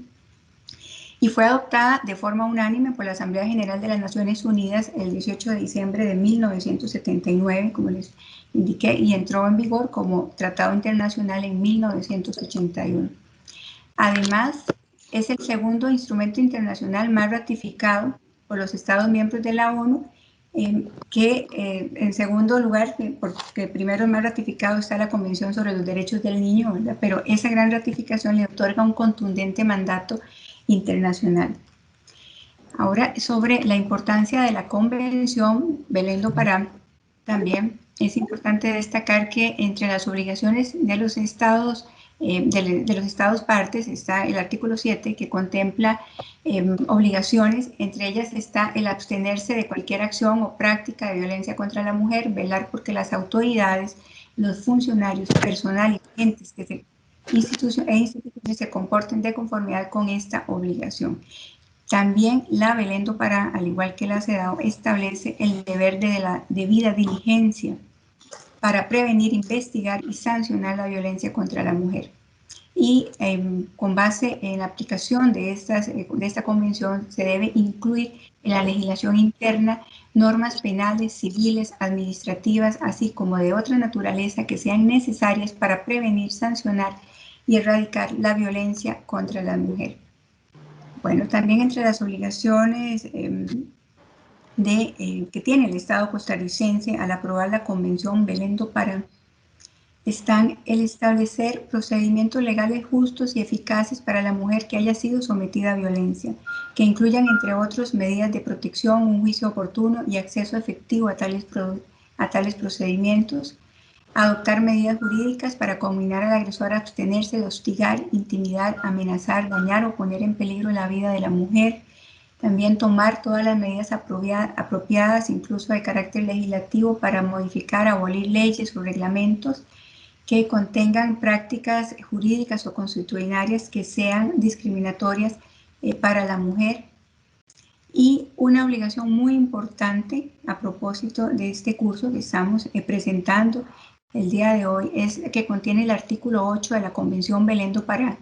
Y fue adoptada de forma unánime por la Asamblea General de las Naciones Unidas el 18 de diciembre de 1979, como les indiqué, y entró en vigor como tratado internacional en 1981. Además, es el segundo instrumento internacional más ratificado por los Estados miembros de la ONU, en segundo lugar, porque primero más ratificado está la Convención sobre los Derechos del Niño, ¿verdad? Pero esa gran ratificación le otorga un contundente mandato internacional. Ahora, sobre la importancia de la Convención Belén do Pará, también es importante destacar que entre las obligaciones de los Estados de los Estados partes está el artículo 7 que contempla obligaciones, entre ellas está el abstenerse de cualquier acción o práctica de violencia contra la mujer, velar porque las autoridades, los funcionarios, personal y entes que instituciones se comporten de conformidad con esta obligación. También la Belén do Pará, al igual que la CEDAW, establece el deber de la debida diligencia para prevenir, investigar y sancionar la violencia contra la mujer. Y con base en la aplicación de esta convención se debe incluir en la legislación interna normas penales, civiles, administrativas, así como de otra naturaleza que sean necesarias para prevenir, sancionar y erradicar la violencia contra la mujer. Bueno, también entre las obligaciones que tiene el Estado costarricense al aprobar la Convención Belén do Pará están el establecer procedimientos legales justos y eficaces para la mujer que haya sido sometida a violencia, que incluyan, entre otros, medidas de protección, un juicio oportuno y acceso efectivo a tales procedimientos, adoptar medidas jurídicas para conminar al agresor a abstenerse de hostigar, intimidar, amenazar, dañar o poner en peligro la vida de la mujer. También tomar todas las medidas apropiadas, incluso de carácter legislativo, para modificar, abolir leyes o reglamentos que contengan prácticas jurídicas o consuetudinarias que sean discriminatorias para la mujer. Y una obligación muy importante a propósito de este curso que estamos presentando el día de hoy es que contiene el artículo 8 de la Convención Belén do Pará.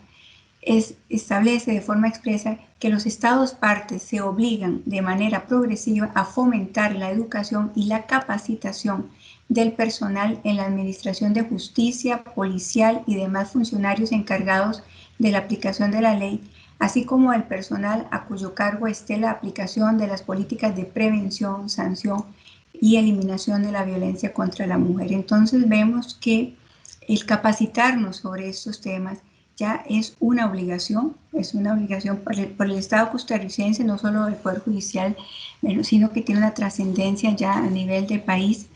Establece de forma expresa que los Estados partes se obligan de manera progresiva a fomentar la educación y la capacitación del personal en la administración de justicia, policial y demás funcionarios encargados de la aplicación de la ley, así como al personal a cuyo cargo esté la aplicación de las políticas de prevención, sanción y eliminación de la violencia contra la mujer. Entonces vemos que el capacitarnos sobre estos temas ya es una obligación por el Estado costarricense, no solo del Poder Judicial, sino que tiene una trascendencia ya a nivel de país,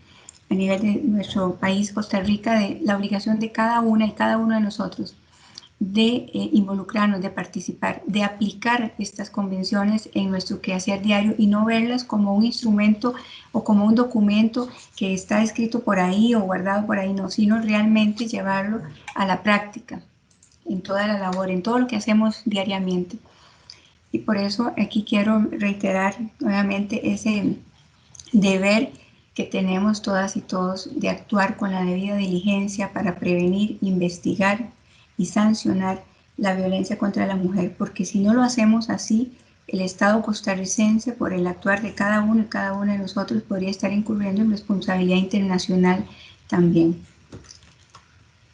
a nivel de nuestro país, Costa Rica, de la obligación de cada una y cada uno de nosotros de involucrarnos, de participar, de aplicar estas convenciones en nuestro quehacer diario y no verlas como un instrumento o como un documento que está escrito por ahí o guardado por ahí, no, sino realmente llevarlo a la práctica en toda la labor, en todo lo que hacemos diariamente. Y por eso aquí quiero reiterar nuevamente ese deber que tenemos todas y todos de actuar con la debida diligencia para prevenir, investigar y sancionar la violencia contra la mujer, porque si no lo hacemos así, el Estado costarricense, por el actuar de cada uno y cada una de nosotros, podría estar incurriendo en responsabilidad internacional también.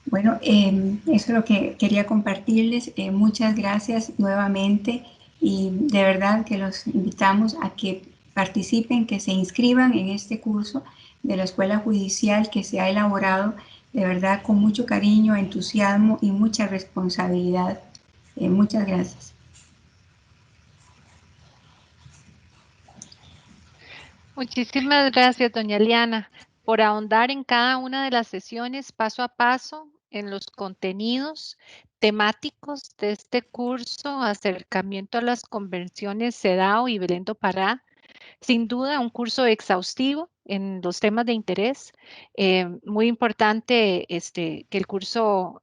Bueno, eso es lo que quería compartirles. Muchas gracias nuevamente y de verdad que los invitamos a que participen, que se inscriban en este curso de la Escuela Judicial que se ha elaborado de verdad con mucho cariño, entusiasmo y mucha responsabilidad. Muchas gracias. Muchísimas gracias, doña Liana, por ahondar en cada una de las sesiones paso a paso en los contenidos temáticos de este curso, acercamiento a las convenciones CEDAW y Belén do Pará. Sin duda, un curso exhaustivo en los temas de interés. Muy importante que el curso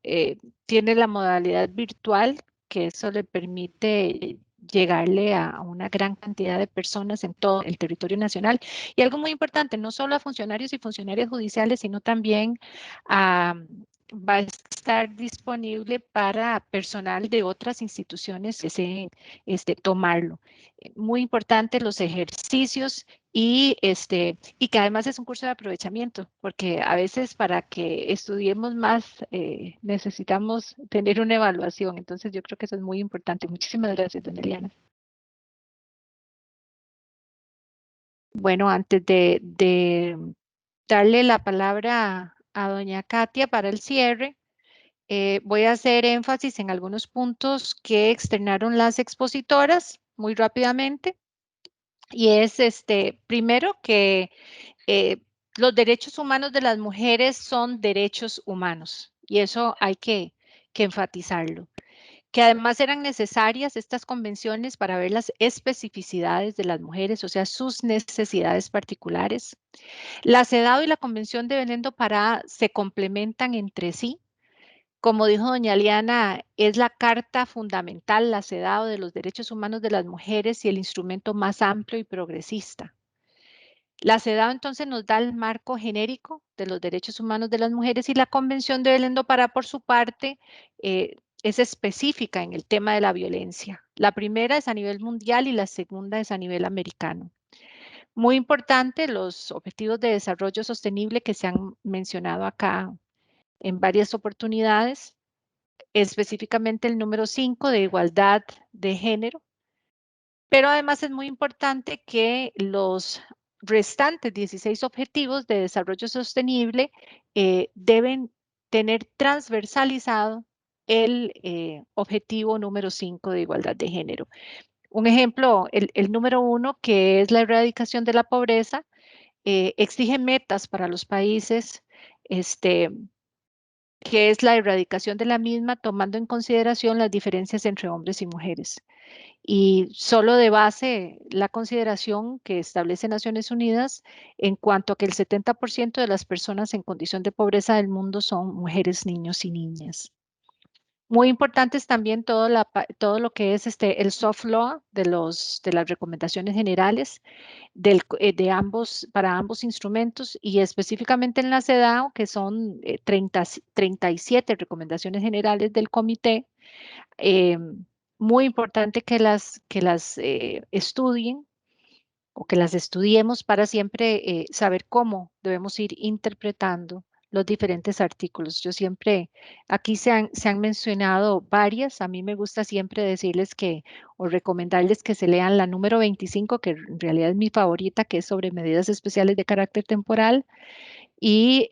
tiene la modalidad virtual, que eso le permite llegarle a una gran cantidad de personas en todo el territorio nacional. Y algo muy importante, no solo a funcionarios y funcionarias judiciales, sino también va a estar disponible para personal de otras instituciones que deseen tomarlo. Muy importante los ejercicios y que además es un curso de aprovechamiento, porque a veces para que estudiemos más necesitamos tener una evaluación. Entonces yo creo que eso es muy importante. Muchísimas gracias, doña Eliana. Bueno, antes de darle la palabra a doña Katia para el cierre, voy a hacer énfasis en algunos puntos que externaron las expositoras muy rápidamente. Y es primero que los derechos humanos de las mujeres son derechos humanos y eso hay que que enfatizarlo, que además eran necesarias estas convenciones para ver las especificidades de las mujeres, o sea, sus necesidades particulares. La CEDAW y la Convención de Belén do Pará se complementan entre sí. Como dijo doña Liana, es la carta fundamental, la CEDAW, de los derechos humanos de las mujeres y el instrumento más amplio y progresista. La CEDAW entonces nos da el marco genérico de los derechos humanos de las mujeres y la Convención de Belén do Pará, por su parte, es específica en el tema de la violencia. La primera es a nivel mundial y la segunda es a nivel americano. Muy importante, los objetivos de desarrollo sostenible que se han mencionado acá en varias oportunidades, específicamente el número 5 de igualdad de género. Pero además es muy importante que los restantes 16 objetivos de desarrollo sostenible deben tener transversalizado el objetivo número 5 de igualdad de género. Un ejemplo, el número 1, que es la erradicación de la pobreza, exige metas para los países, que es la erradicación de la misma, tomando en consideración las diferencias entre hombres y mujeres. Y solo de base la consideración que establece Naciones Unidas en cuanto a que el 70% de las personas en condición de pobreza del mundo son mujeres, niños y niñas. Muy importante es también todo lo que es el soft law de las recomendaciones generales para ambos instrumentos, y específicamente en la CEDAW, que son 37 recomendaciones generales del comité. Muy importante que las estudien o que las estudiemos para siempre saber cómo debemos ir interpretando los diferentes artículos. Yo siempre, aquí se han mencionado varias. A mí me gusta siempre decirles o recomendarles que se lean la número 25, que en realidad es mi favorita, que es sobre medidas especiales de carácter temporal. Y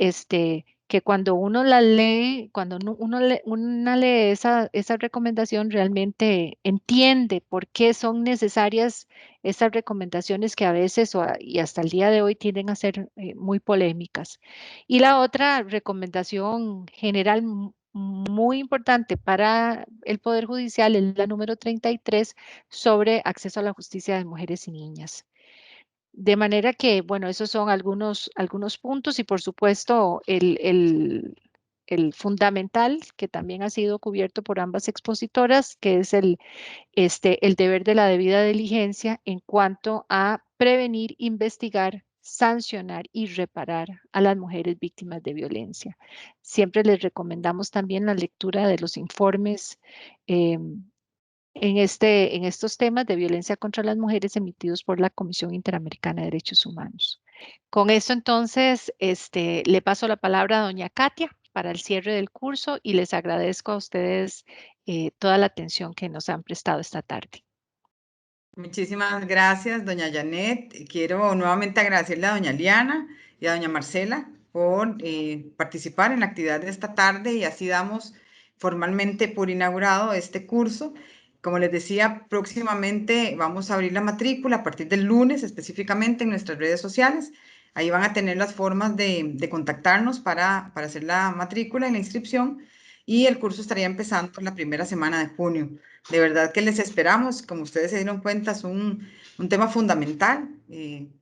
que cuando uno la lee, cuando una lee esa recomendación, realmente entiende por qué son necesarias esas recomendaciones que a veces y hasta el día de hoy tienden a ser muy polémicas. Y la otra recomendación general muy importante para el Poder Judicial es la número 33, sobre acceso a la justicia de mujeres y niñas. De manera que, bueno, esos son algunos puntos, y por supuesto el fundamental, que también ha sido cubierto por ambas expositoras, que es el deber de la debida diligencia en cuanto a prevenir, investigar, sancionar y reparar a las mujeres víctimas de violencia. Siempre les recomendamos también la lectura de los informes en estos temas de violencia contra las mujeres emitidos por la Comisión Interamericana de Derechos Humanos. Con esto entonces le paso la palabra a doña Katia para el cierre del curso, y les agradezco a ustedes toda la atención que nos han prestado esta tarde. Muchísimas gracias, doña Janet. Quiero nuevamente agradecerle a doña Liana y a doña Marcela por participar en la actividad de esta tarde, y así damos formalmente por inaugurado este curso. Como les decía, próximamente vamos a abrir la matrícula a partir del lunes, específicamente en nuestras redes sociales. Ahí van a tener las formas de contactarnos para hacer la matrícula y la inscripción, y el curso estaría empezando en la primera semana de junio. De verdad que les esperamos. Como ustedes se dieron cuenta, es un tema fundamental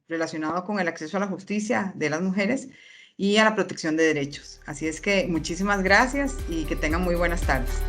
relacionado con el acceso a la justicia de las mujeres y a la protección de derechos. Así es que muchísimas gracias y que tengan muy buenas tardes.